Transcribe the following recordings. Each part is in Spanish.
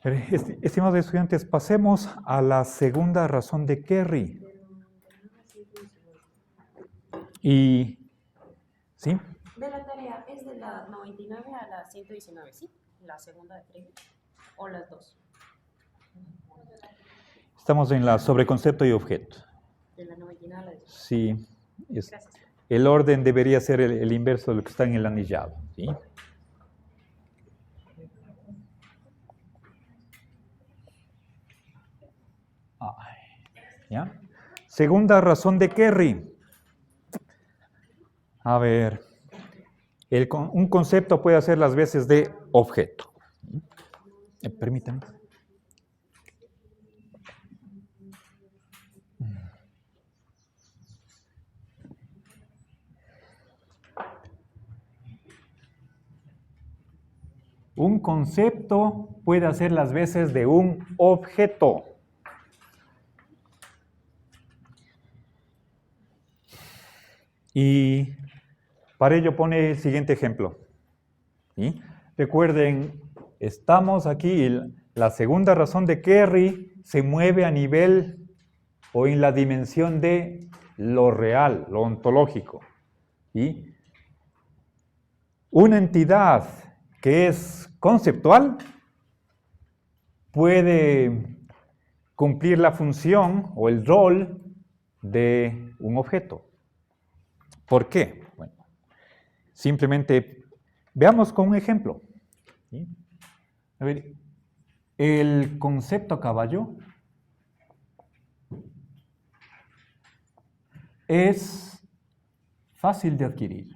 Estimados estudiantes, pasemos a la segunda razón de Kerry. Y, ¿sí? De la tarea es de la 99 a la 119, ¿sí? La segunda de Kerry. ¿O las dos? Estamos en la sobreconcepto y objeto. De la 99 a la 2. Sí. Gracias. El orden debería ser el inverso de lo que está en el anillado, ¿sí? ¿Ya? Segunda razón de Kerry. A ver, un concepto puede hacer las veces de objeto. Permítanme. Un concepto puede hacer las veces de un objeto. Y para ello pone el siguiente ejemplo. ¿Sí? Recuerden, estamos aquí, la segunda razón de Kerry se mueve a nivel o en la dimensión de lo real, lo ontológico. ¿Sí? Una entidad que es conceptual puede cumplir la función o el rol de un objeto. ¿Por qué? Bueno, simplemente veamos con un ejemplo. ¿Sí? A ver, el concepto caballo es fácil de adquirir.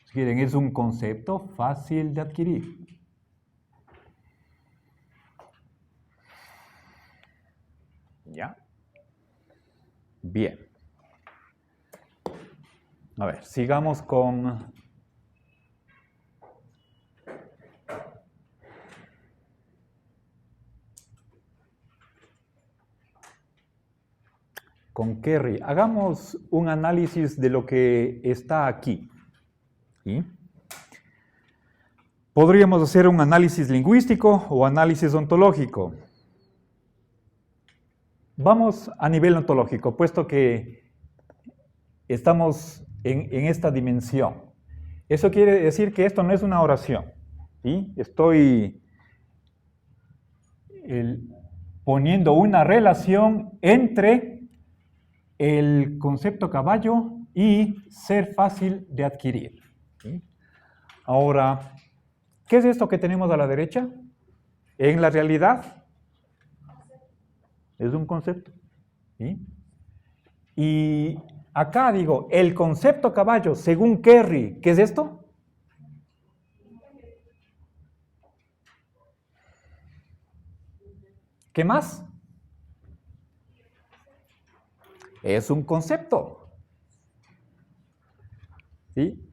Si quieren, es un concepto fácil de adquirir. ¿Ya? Bien. A ver, sigamos con Kerry. Hagamos un análisis de lo que está aquí. ¿Sí? Podríamos hacer un análisis lingüístico o análisis ontológico. Vamos a nivel ontológico, puesto que estamos en esta dimensión. Eso quiere decir que esto no es una oración. ¿Sí? Estoy poniendo una relación entre el concepto caballo y ser fácil de adquirir. ¿Sí? Ahora, ¿qué es esto que tenemos a la derecha? En la realidad, es un concepto. ¿Sí? Y acá digo, el concepto caballo, según Kerry, ¿qué es esto? ¿Qué más? Es un concepto. ¿Sí?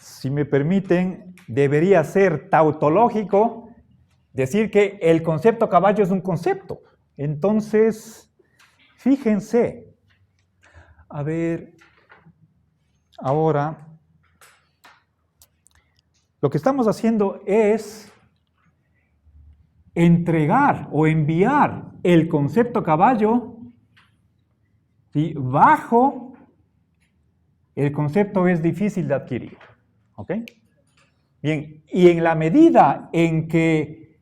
Si me permiten, debería ser tautológico decir que el concepto caballo es un concepto. Entonces, fíjense. A ver, ahora, lo que estamos haciendo es entregar o enviar el concepto caballo, ¿sí?, bajo el concepto es difícil de adquirir. ¿Ok? Bien, y en la medida en que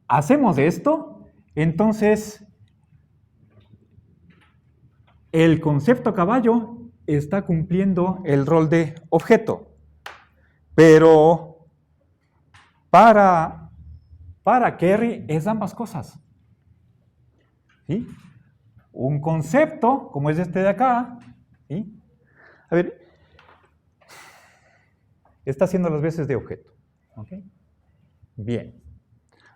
hacemos esto, entonces el concepto caballo está cumpliendo el rol de objeto. Pero para Kerry es ambas cosas. ¿Sí? Un concepto, como es este de acá, ¿sí?, a ver, está haciendo las veces de objeto. ¿Ok? Bien.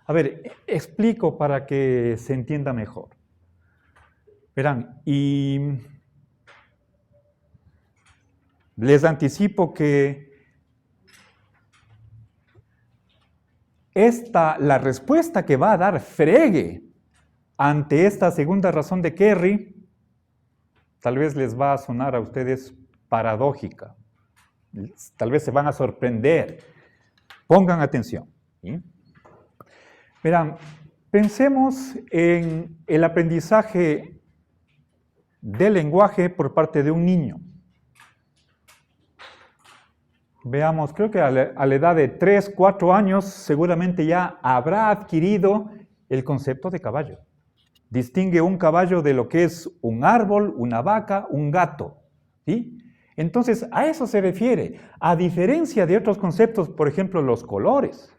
A ver, explico para que se entienda mejor. Verán, y les anticipo que la respuesta que va a dar Frege ante esta segunda razón de Kerry, tal vez les va a sonar a ustedes paradójica. Tal vez se van a sorprender. Pongan atención. ¿Sí? Verán, Pensemos en el aprendizaje del lenguaje por parte de un niño. Veamos, creo que a la edad de 3, 4 años seguramente ya habrá adquirido el concepto de caballo. Distingue un caballo de lo que es un árbol, una vaca, un gato, ¿sí? Entonces, a eso se refiere, a diferencia de otros conceptos, por ejemplo, los colores.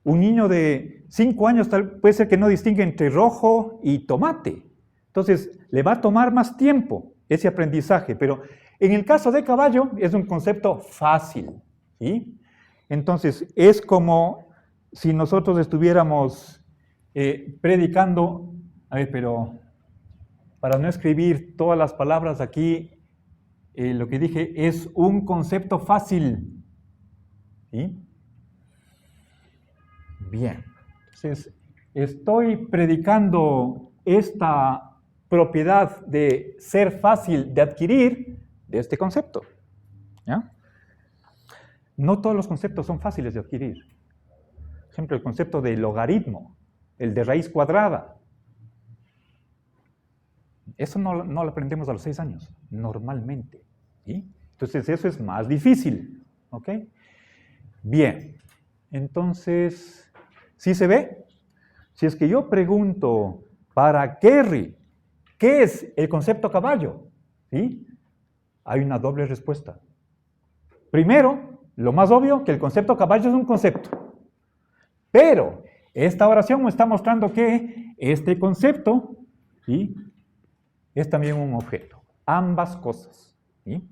Un niño de 5 años puede ser que no distingue entre rojo y tomate. Entonces, le va a tomar más tiempo ese aprendizaje, pero en el caso de caballo es un concepto fácil, ¿sí? Entonces, es como si nosotros estuviéramos predicando, a ver, pero para no escribir todas las palabras aquí, lo que dije es un concepto fácil, ¿sí? Bien, entonces estoy predicando esta propiedad de ser fácil de adquirir de este concepto, ¿ya? No todos los conceptos son fáciles de adquirir. Por ejemplo, el concepto de logaritmo, el de raíz cuadrada. Eso no lo aprendemos a los 6 años, normalmente, ¿sí? Entonces eso es más difícil, ¿ok? Bien, entonces, ¿sí se ve? Si es que yo pregunto para Kerry, ¿qué es el concepto caballo? ¿Sí? Hay una doble respuesta. Primero, lo más obvio, que el concepto caballo es un concepto. Pero esta oración me está mostrando que este concepto, ¿sí?, es también un objeto. Ambas cosas, ¿sí?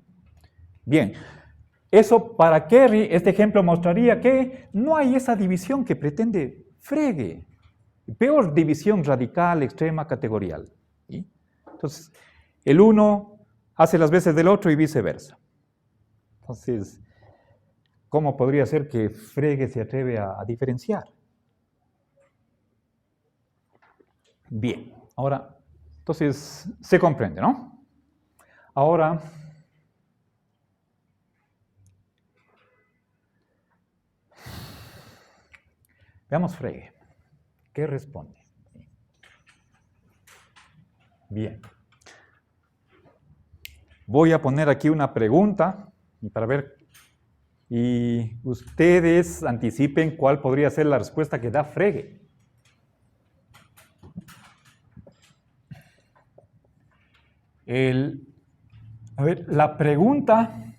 Bien, eso para Kerry, este ejemplo mostraría que no hay esa división que pretende Frege. Peor división radical, extrema, categorial, ¿sí? Entonces, el uno hace las veces del otro y viceversa. Entonces, ¿cómo podría ser que Frege se atreve a diferenciar? Bien, ahora, entonces, se comprende, ¿no? Ahora, veamos Frege. ¿Qué responde? Bien. Voy a poner aquí una pregunta para ver, y ustedes anticipen cuál podría ser la respuesta que da Frege. A ver, la pregunta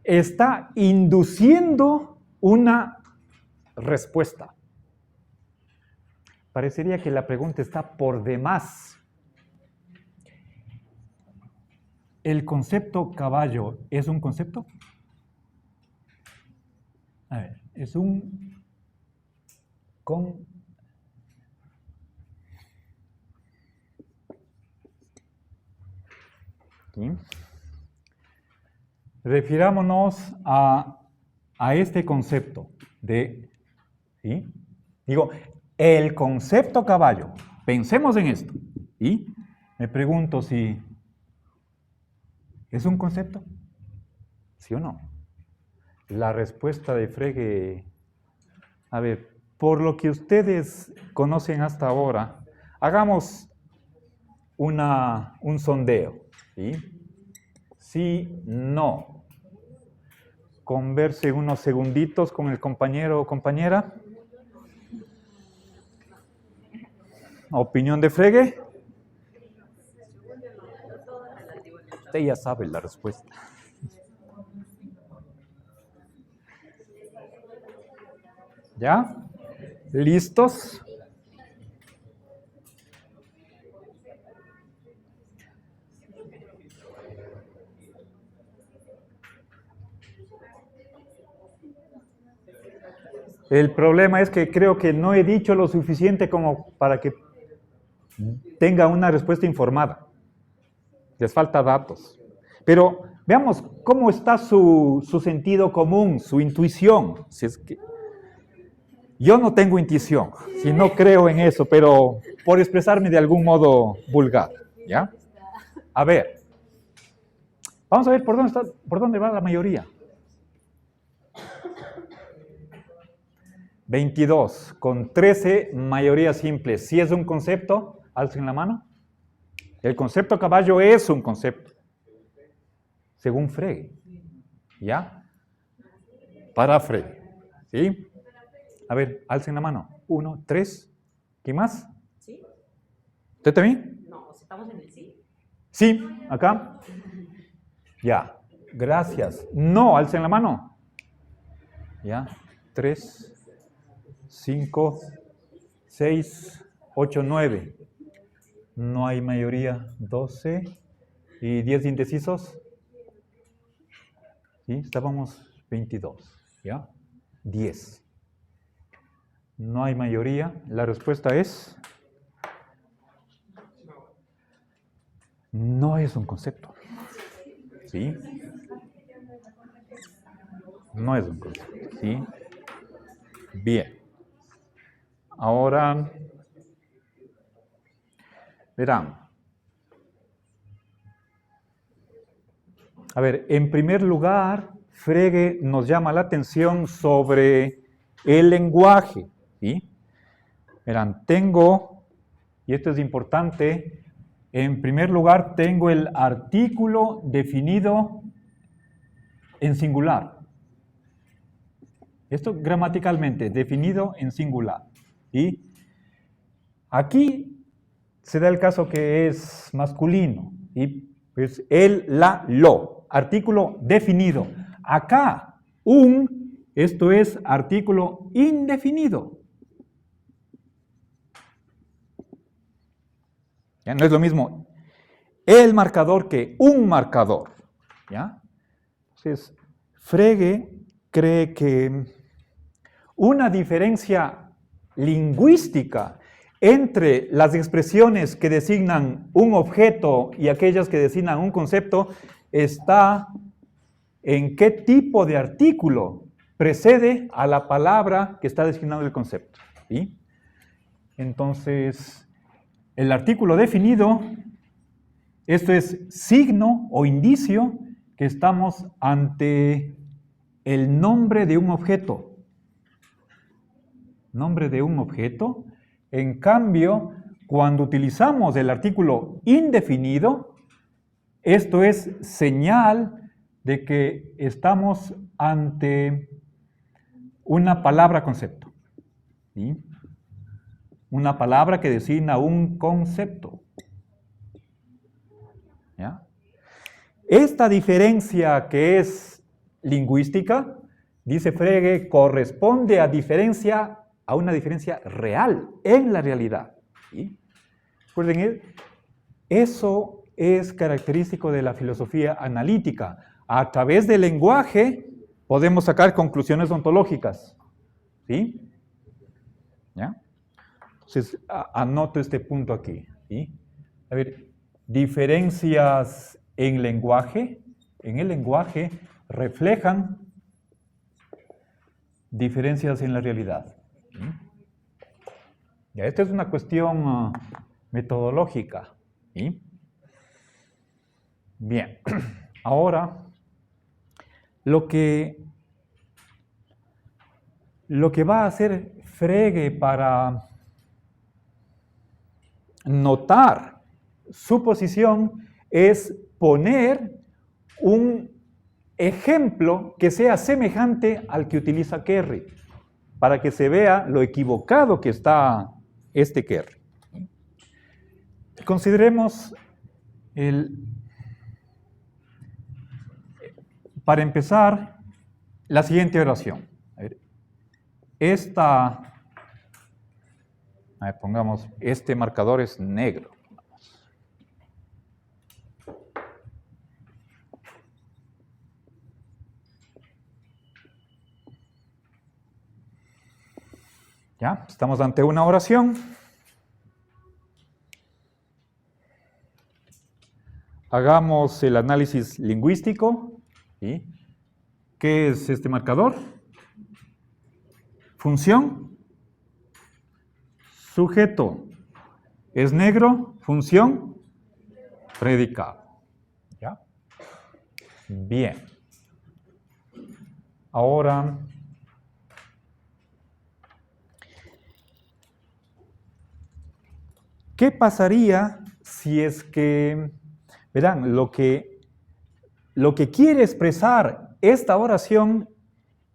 está induciendo una respuesta. Parecería que la pregunta está por demás. ¿El concepto caballo es un concepto? A ver, es un ¿sí? Refirámonos a este concepto de, ¿sí? Digo, el concepto caballo. Pensemos en esto, ¿sí? Me pregunto si ¿es un concepto? ¿Sí o no? La respuesta de Frege, a ver, por lo que ustedes conocen hasta ahora, hagamos un sondeo, ¿sí? Sí, no. Converse unos segunditos con el compañero o compañera. ¿Opinión de Frege? Usted ya sabe la respuesta. ¿Ya? ¿Listos? El problema es que creo que no he dicho lo suficiente como para que tenga una respuesta informada. Les falta datos. Pero veamos cómo está su sentido común, su intuición. Si es que yo no tengo intuición, si no creo en eso, pero por expresarme de algún modo vulgar, ¿ya? A ver, vamos a ver por dónde va la mayoría. 22 con 13, mayoría simple. ¿Sí es un concepto? Alcen la mano. El concepto caballo es un concepto. Según Frege. ¿Ya? Para Frege. ¿Sí? A ver, alcen la mano. 1, 3. ¿Qué más? ¿Sí? ¿Usted también? No, estamos en el sí. Sí, acá. Ya. Gracias. No, alcen la mano. Ya. 3, 5, 6, 8, 9. No hay mayoría. 12. ¿Y 10 indecisos? ¿Sí? Estábamos 22. ¿Ya? 10. No hay mayoría. La respuesta es... No es un concepto. ¿Sí? No es un concepto. ¿Sí? Bien. Ahora, verán. A ver, en primer lugar, Frege nos llama la atención sobre el lenguaje. ¿Sí? Verán, tengo, y esto es importante, en primer lugar tengo el artículo definido en singular. Esto gramaticalmente, definido en singular. ¿Sí? Aquí se da el caso que es masculino. ¿Sí? Pues él, la, lo. Artículo definido. Acá, esto es artículo indefinido. ¿Ya? No es lo mismo el marcador que un marcador. ¿Ya? Entonces, Frege cree que una diferencia lingüística entre las expresiones que designan un objeto y aquellas que designan un concepto está en qué tipo de artículo precede a la palabra que está designando el concepto. ¿Sí? Entonces, el artículo definido, esto es signo o indicio que estamos ante el nombre de un objeto. Nombre de un objeto. En cambio, cuando utilizamos el artículo indefinido, esto es señal de que estamos ante una palabra concepto. ¿Sí? Una palabra que designa un concepto. ¿Ya? Esta diferencia que es lingüística, dice Frege, corresponde a una diferencia real, en la realidad. ¿Sí? Recuerden, eso es característico de la filosofía analítica. A través del lenguaje podemos sacar conclusiones ontológicas. ¿Sí? ¿Ya? Entonces, anoto este punto aquí. ¿Sí? A ver, diferencias en lenguaje, en el lenguaje reflejan diferencias en la realidad. ¿Sí? Ya, esta es una cuestión metodológica. ¿Sí? Bien, ahora lo que va a hacer Frege para notar su posición es poner un ejemplo que sea semejante al que utiliza Kerry, para que se vea lo equivocado que está este Kerry. Consideremos para empezar, la siguiente oración. A ver, pongamos, este marcador es negro. ¿Ya? Estamos ante una oración. Hagamos el análisis lingüístico. ¿Sí? ¿Qué es este marcador? Función. Sujeto. Es negro. Función. Predicado. ¿Ya? Bien. Ahora, ¿Qué pasaría si es que, verán, lo que quiere expresar esta oración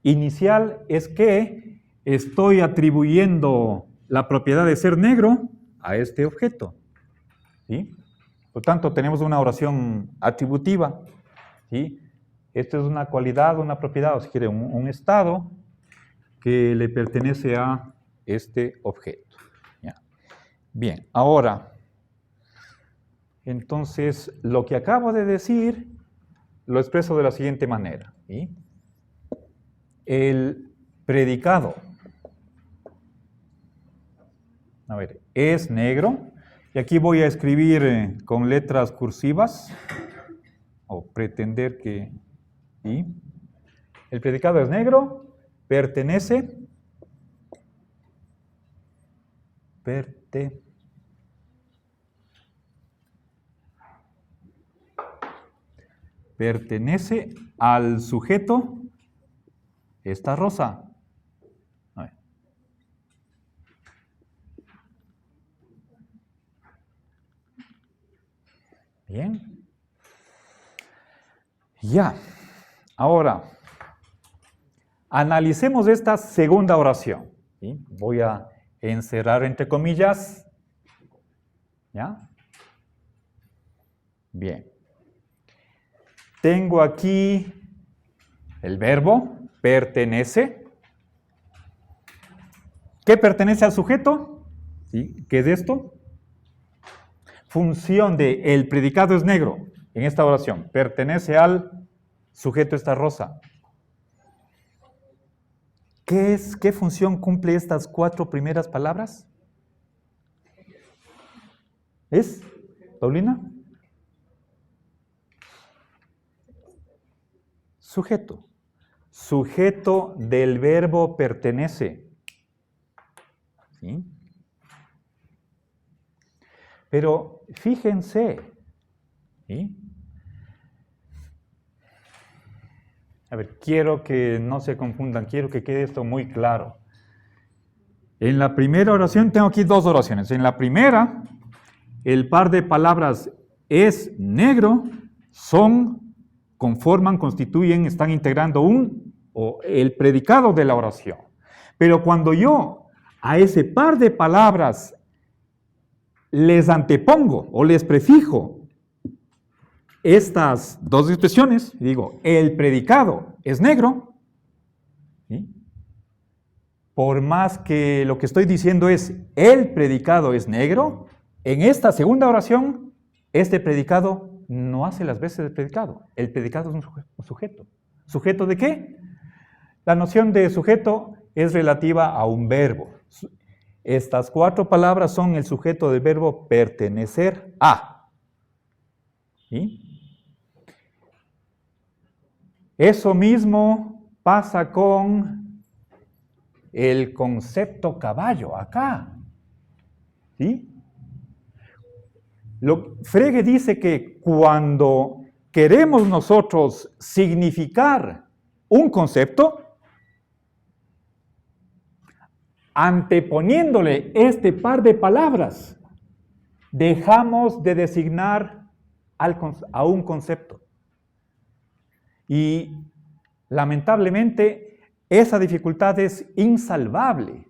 inicial es que estoy atribuyendo la propiedad de ser negro a este objeto, ¿sí? Por tanto, tenemos una oración atributiva, ¿sí? Esta es una cualidad, una propiedad, o si quiere, un estado que le pertenece a este objeto. ¿Ya? Bien, ahora, entonces, lo que acabo de decir lo expreso de la siguiente manera, ¿sí? El predicado, a ver, es negro, y aquí voy a escribir con letras cursivas, o pretender que, ¿sí? El predicado es negro, pertenece al sujeto, esta rosa. A ver. Bien. Ya. Ahora, analicemos esta segunda oración, ¿sí? Voy a encerrar entre comillas. ¿Ya? Bien. Tengo aquí el verbo pertenece. ¿Qué pertenece al sujeto? ¿Sí? ¿Qué es esto? Función de el predicado es negro en esta oración. Pertenece al sujeto esta rosa. ¿Qué función cumple estas 4 primeras palabras? ¿Es, Paulina? Sujeto. Sujeto del verbo pertenece. ¿Sí? Pero fíjense, ¿sí? A ver, quiero que no se confundan, quiero que quede esto muy claro. En la primera oración, tengo aquí 2 oraciones. En la primera, el par de palabras es negro, son, conforman, constituyen, están integrando el predicado de la oración. Pero cuando yo a ese par de palabras les antepongo o les prefijo estas 2 expresiones, digo, el predicado es negro, ¿sí? Por más que lo que estoy diciendo es el predicado es negro, en esta segunda oración, este predicado no hace las veces del predicado. El predicado es un sujeto. ¿Sujeto de qué? La noción de sujeto es relativa a un verbo. Estas 4 palabras son el sujeto del verbo pertenecer a. ¿Sí? Eso mismo pasa con el concepto caballo acá. ¿Sí? Frege dice que cuando queremos nosotros significar un concepto, anteponiéndole este par de palabras, dejamos de designar a un concepto. Y lamentablemente esa dificultad es insalvable.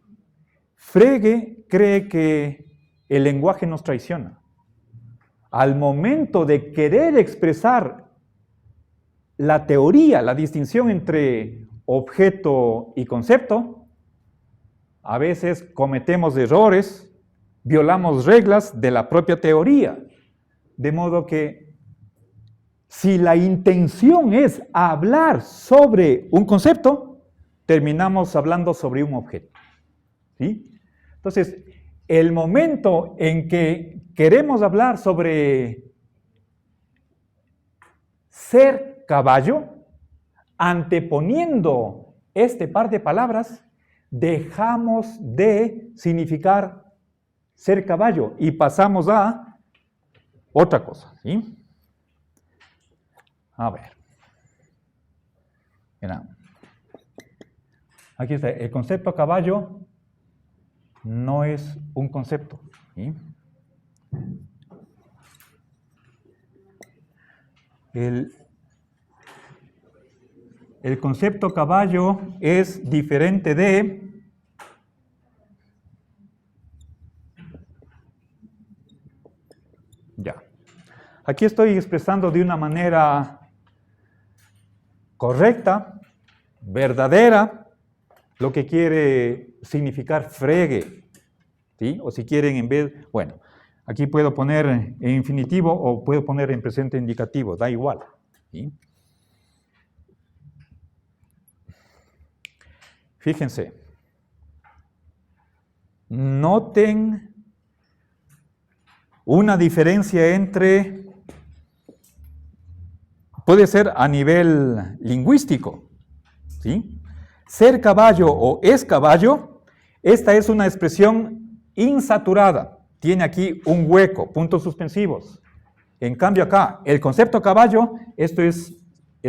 Frege cree que el lenguaje nos traiciona. Al momento de querer expresar la teoría, la distinción entre objeto y concepto, a veces cometemos errores, violamos reglas de la propia teoría. De modo que si la intención es hablar sobre un concepto, terminamos hablando sobre un objeto. ¿Sí? Entonces, el momento en que queremos hablar sobre ser caballo, anteponiendo este par de palabras, dejamos de significar ser caballo y pasamos a otra cosa, ¿sí? A ver. Mira. Aquí está. El concepto caballo no es un concepto, ¿sí? El concepto caballo es diferente de ya. Aquí estoy expresando de una manera correcta, verdadera, lo que quiere significar fregue, ¿sí? O si quieren en vez, bueno, aquí puedo poner en infinitivo o puedo poner en presente indicativo, da igual, ¿sí? Fíjense, noten una diferencia entre, puede ser a nivel lingüístico, ¿sí? Ser caballo o es caballo, esta es una expresión insaturada, tiene aquí un hueco, puntos suspensivos. En cambio acá, el concepto caballo, esto es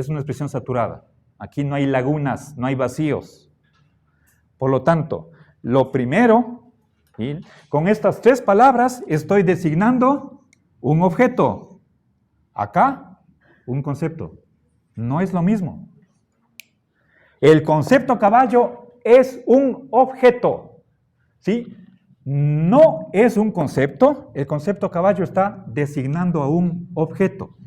una expresión saturada. Aquí no hay lagunas, no hay vacíos. Por lo tanto, lo primero, ¿sí? Con estas tres palabras estoy designando un objeto. Acá, un concepto. No es lo mismo. El concepto caballo es un objeto, ¿sí? No es un concepto, el concepto caballo está designando a un objeto.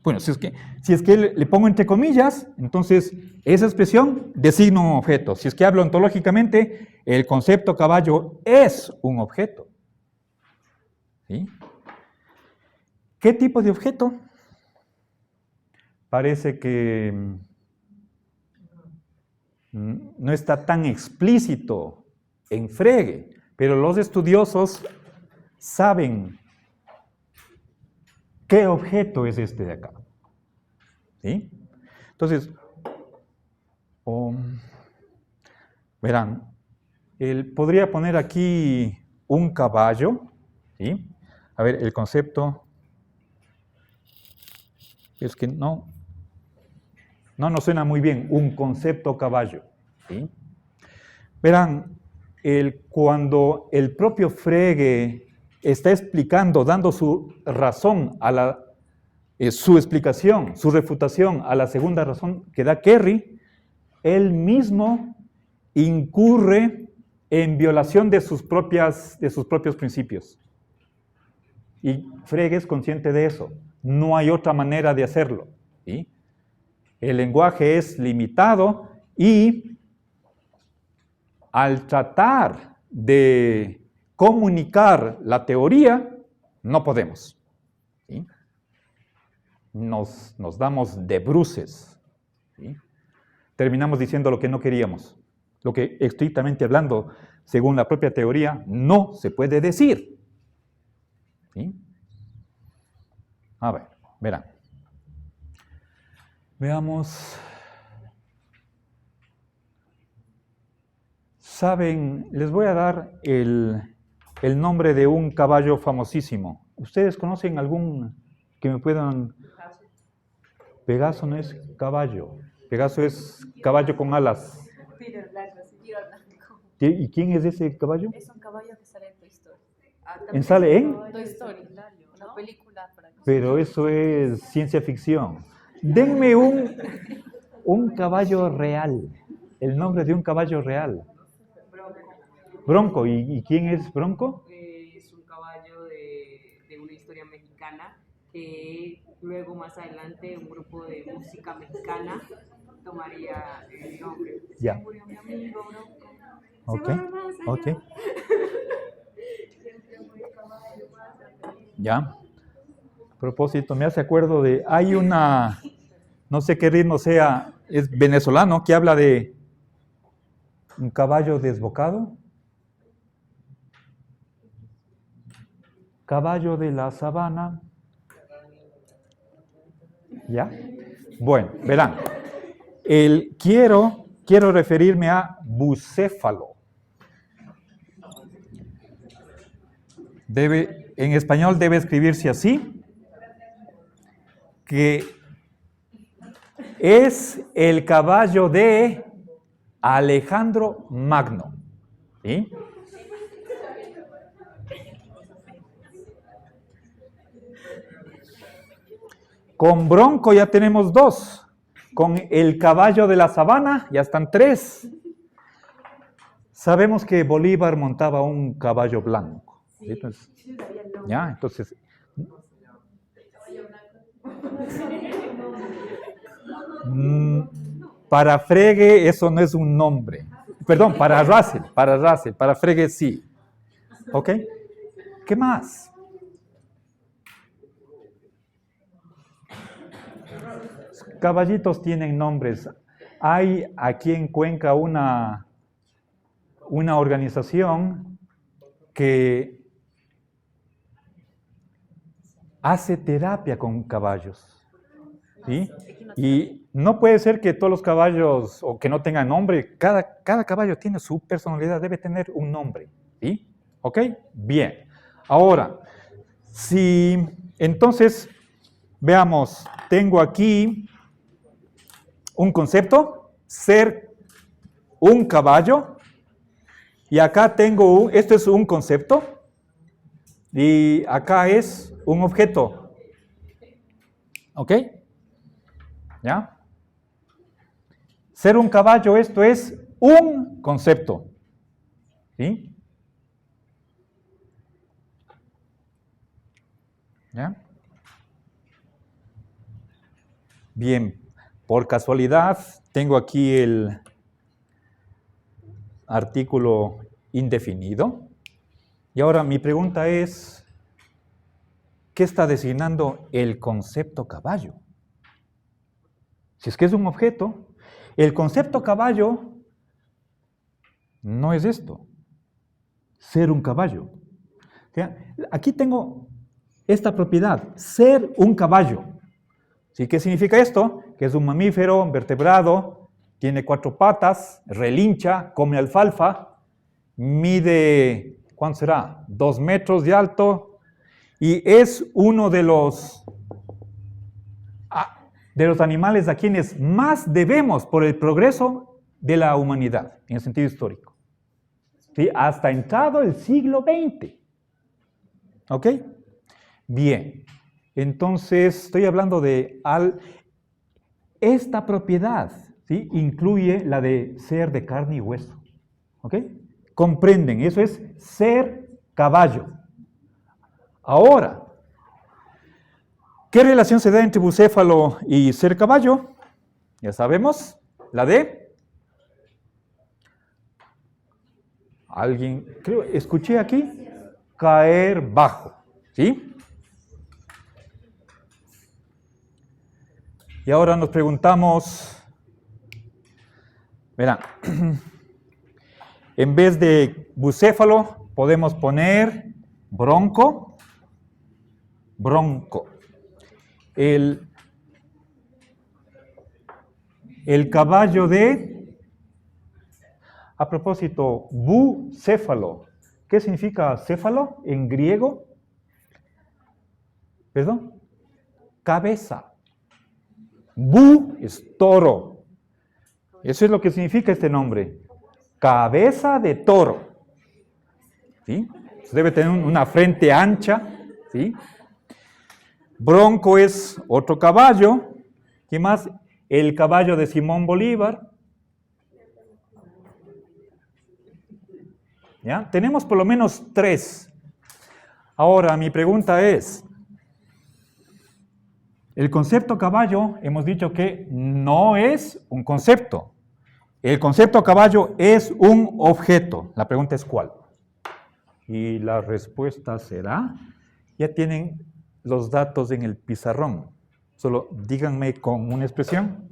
Bueno, si es que le pongo entre comillas, entonces esa expresión designa un objeto. Si es que hablo ontológicamente, el concepto caballo es un objeto. ¿Sí? ¿Qué tipo de objeto? Parece que no está tan explícito en Frege, pero los estudiosos saben qué objeto es este de acá. ¿Sí? Entonces, verán, él podría poner aquí un caballo, ¿sí? A ver, el concepto es que no nos suena muy bien, un concepto caballo, ¿sí? Verán, cuando el propio Frege está explicando, dando su razón a su explicación, su refutación a la segunda razón que da Kerry, él mismo incurre en violación de sus propios principios. Y Frege es consciente de eso. No hay otra manera de hacerlo, ¿sí? El lenguaje es limitado y al tratar de comunicar la teoría, no podemos, ¿sí? Nos damos de bruces, ¿sí? Terminamos diciendo lo que no queríamos, lo que estrictamente hablando, según la propia teoría, no se puede decir, ¿sí? A ver, verán. Veamos. Saben, les voy a dar el nombre de un caballo famosísimo. ¿Ustedes conocen algún que me puedan? Pegaso no es caballo. Pegaso es caballo con alas. Tiro blanco, sí. Tiro blanco. ¿Y quién es ese caballo? Es un caballo que sale en Toy Story. ¿Sale en? Toy Story, una película. Pero eso es ciencia ficción. Denme un caballo real. El nombre de un caballo real. Bronco. ¿Y quién es Bronco? Es un caballo de una historia mexicana que luego más adelante un grupo de música mexicana tomaría el nombre. Ya. Se murió mi amigo Bronco. Ok, ok. Ya. A propósito, me hace acuerdo hay una, no sé qué ritmo sea, es venezolano, que habla de un caballo desbocado. Caballo de la sabana. ¿Ya? Bueno, verán. Quiero referirme a bucéfalo. En español debe escribirse así, que es el caballo de Alejandro Magno. ¿Sí? Con Bronco ya tenemos 2. Con el caballo de la sabana ya están 3. Sabemos que Bolívar montaba un caballo blanco. ¿Sí? Entonces, ya, entonces. Para Frege eso no es un nombre. Perdón, para Russell, para Frege sí. ¿Ok? ¿Qué más? Caballitos tienen nombres. Hay aquí en Cuenca una organización que hace terapia con caballos. ¿Sí? Y no puede ser que todos los caballos o que no tengan nombre, cada caballo tiene su personalidad, debe tener un nombre. ¿Sí? ¿Ok? Bien. Ahora, si entonces, veamos, tengo aquí un concepto, ser un caballo, y acá tengo, esto es un concepto, y acá es un objeto. ¿Ok? ¿Ya? Ser un caballo, esto es un concepto. ¿Sí? ¿Ya? Bien, por casualidad tengo aquí el artículo indefinido. Y ahora mi pregunta es, ¿qué está designando el concepto caballo? Si es que es un objeto, el concepto caballo no es esto, ser un caballo. Aquí tengo esta propiedad, ser un caballo. ¿Sí? ¿Qué significa esto? Que es un mamífero vertebrado, tiene 4 patas, relincha, come alfalfa, mide, ¿cuánto será? 2 metros de alto y es uno de los animales a quienes más debemos por el progreso de la humanidad, en el sentido histórico. ¿Sí? Hasta entrado el siglo XX. ¿Ok? Bien. Entonces, estoy hablando de esta propiedad, ¿sí? Incluye la de ser de carne y hueso. ¿Ok? Comprenden, eso es ser caballo. Ahora, ¿qué relación se da entre bucéfalo y ser caballo? Ya sabemos, la de... Alguien, creo, escuché aquí, caer bajo, ¿sí? Y ahora nos preguntamos, verán, en vez de bucéfalo podemos poner bronco. El caballo de, a propósito, bucéfalo. ¿Qué significa céfalo en griego? ¿Perdón? Cabeza. Bu es toro. Eso es lo que significa este nombre. Cabeza de toro. ¿Sí? Debe tener una frente ancha. ¿Sí? Bronco es otro caballo. ¿Qué más? El caballo de Simón Bolívar. ¿Ya? Tenemos por lo menos 3. Ahora, mi pregunta es, el concepto caballo, hemos dicho que no es un concepto. El concepto caballo es un objeto. La pregunta es ¿cuál? Y la respuesta será, ya tienen los datos en el pizarrón. Solo díganme con una expresión.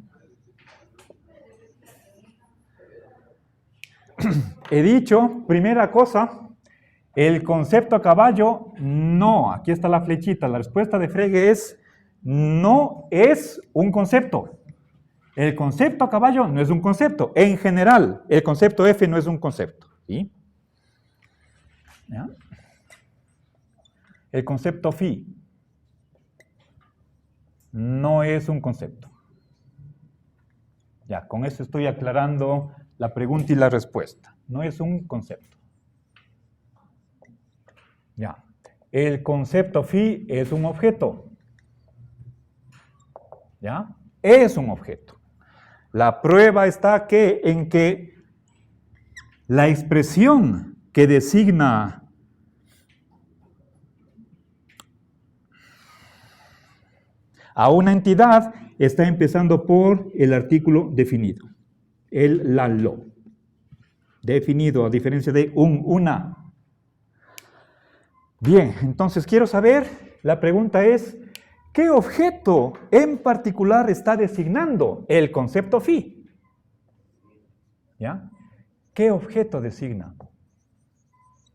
He dicho, primera cosa, el concepto caballo no. Aquí está la flechita. La respuesta de Frege es no es un concepto. El concepto caballo no es un concepto. En general, el concepto F no es un concepto. ¿Sí? ¿Ya? El concepto phi no es un concepto. Ya, con eso estoy aclarando la pregunta y la respuesta. No es un concepto. Ya. El concepto phi es un objeto. ¿Ya? Es un objeto. La prueba está en que la expresión que designa a una entidad está empezando por el artículo definido, el la lo. Definido, a diferencia de una. Bien, entonces quiero saber, la pregunta es, ¿qué objeto en particular está designando el concepto phi? ¿Ya? ¿Qué objeto designa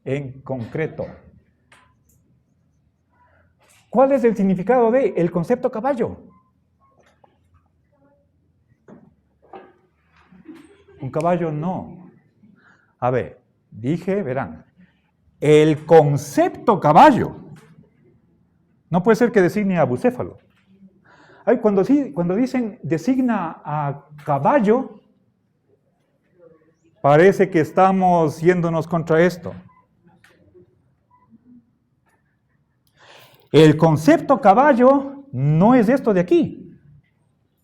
en concreto? ¿Cuál es el significado del concepto caballo? Un caballo no. A ver, verán, el concepto caballo no puede ser que designe a bucéfalo. Ay, cuando dicen designa a caballo, parece que estamos yéndonos contra esto. El concepto caballo no es esto de aquí,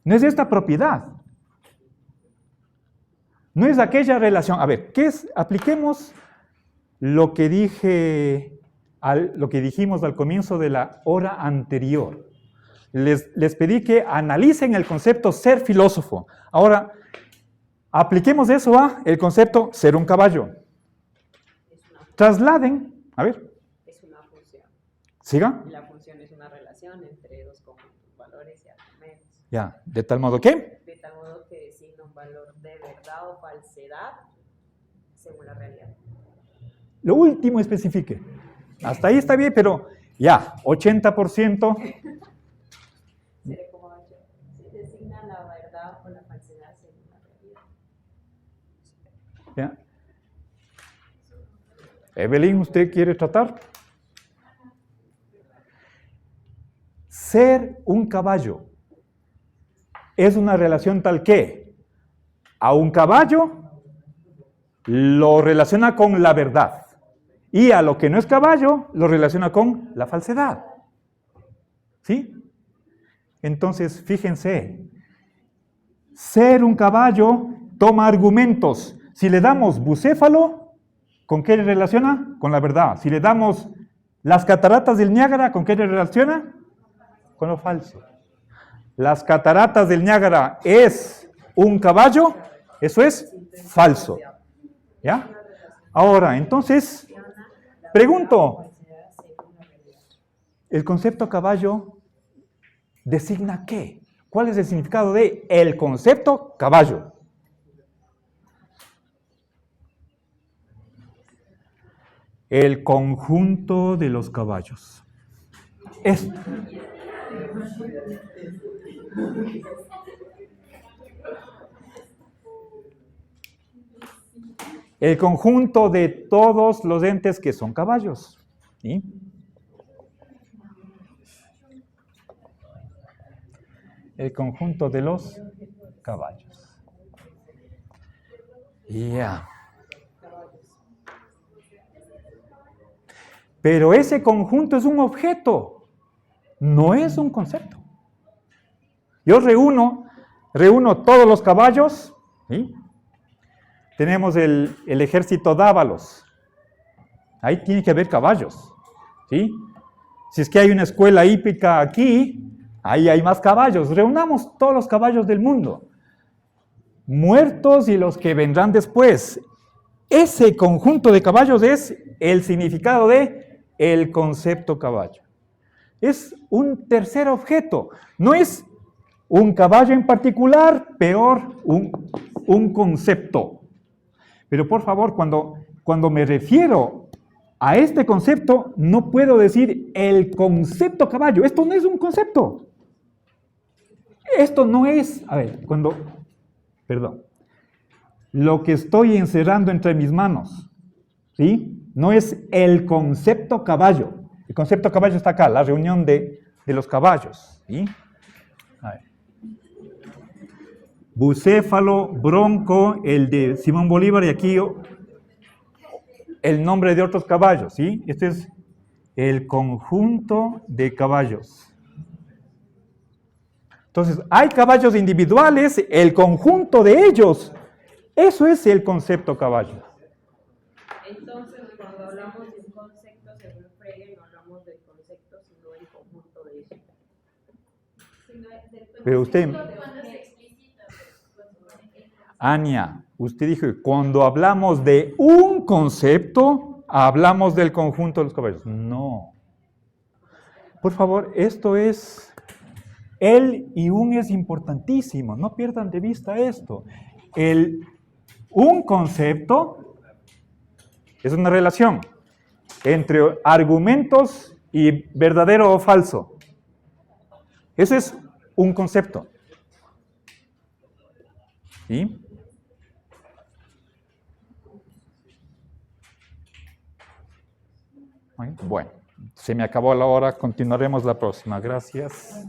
no es esta propiedad, no es aquella relación. A ver, ¿qué es? Apliquemos lo que dijimos al comienzo de la hora anterior. Les pedí que analicen el concepto ser filósofo. Ahora, apliquemos eso a el concepto ser un caballo. Trasladen, a ver. Es una función. ¿Siga? La función es una relación entre dos conjuntos, valores y argumentos. Ya, ¿de tal modo qué? De tal modo que designa un valor de verdad o falsedad según la realidad. Lo último especifique. Hasta ahí está bien, pero ya, 80%. Seré como se designa la verdad o la falsedad según la realidad. ¿Ya? Evelyn, ¿usted quiere tratar? Ser un caballo es una relación tal que a un caballo lo relaciona con la verdad y a lo que no es caballo lo relaciona con la falsedad. ¿Sí? Entonces, fíjense, ser un caballo toma argumentos. Si le damos bucéfalo, ¿con qué le relaciona? Con la verdad. Si le damos las cataratas del Niágara, ¿con qué le relaciona? Con lo falso. Las cataratas del Niágara es un caballo, eso es falso. ¿Ya? Ahora, entonces, pregunto, ¿el concepto caballo designa qué? ¿Cuál es el significado de el concepto caballo? El conjunto de los caballos. Esto. El conjunto de todos los entes que son caballos. ¿Sí? El conjunto de los caballos. Ya. Pero ese conjunto es un objeto, no es un concepto. Yo reúno todos los caballos, ¿sí? Tenemos el ejército Dávalos. Ahí tiene que haber caballos, ¿sí? Si es que hay una escuela hípica aquí, ahí hay más caballos. Reunamos todos los caballos del mundo, muertos y los que vendrán después. Ese conjunto de caballos es el significado de el concepto caballo. Es un tercer objeto. No es un caballo en particular, peor, un concepto. Pero por favor, cuando me refiero a este concepto, no puedo decir el concepto caballo. Esto no es un concepto. Esto no es, lo que estoy encerrando entre mis manos, ¿sí? No es el concepto caballo. El concepto caballo está acá, la reunión de los caballos, ¿sí? A ver. Bucéfalo, bronco, el de Simón Bolívar y aquí el nombre de otros caballos, ¿sí? Este es el conjunto de caballos. Entonces, hay caballos individuales, el conjunto de ellos. Eso es el concepto caballo. Entonces, cuando hablamos de un concepto, según Frege, no hablamos del concepto, sino del conjunto de ellos. Pero usted, Ania, usted dijo que cuando hablamos de un concepto, hablamos del conjunto de los caballos. No. Por favor, esto es... El y un es importantísimo, no pierdan de vista esto. Un concepto es una relación entre argumentos y verdadero o falso. Ese es un concepto. ¿Sí? Bueno, se me acabó la hora, continuaremos la próxima. Gracias.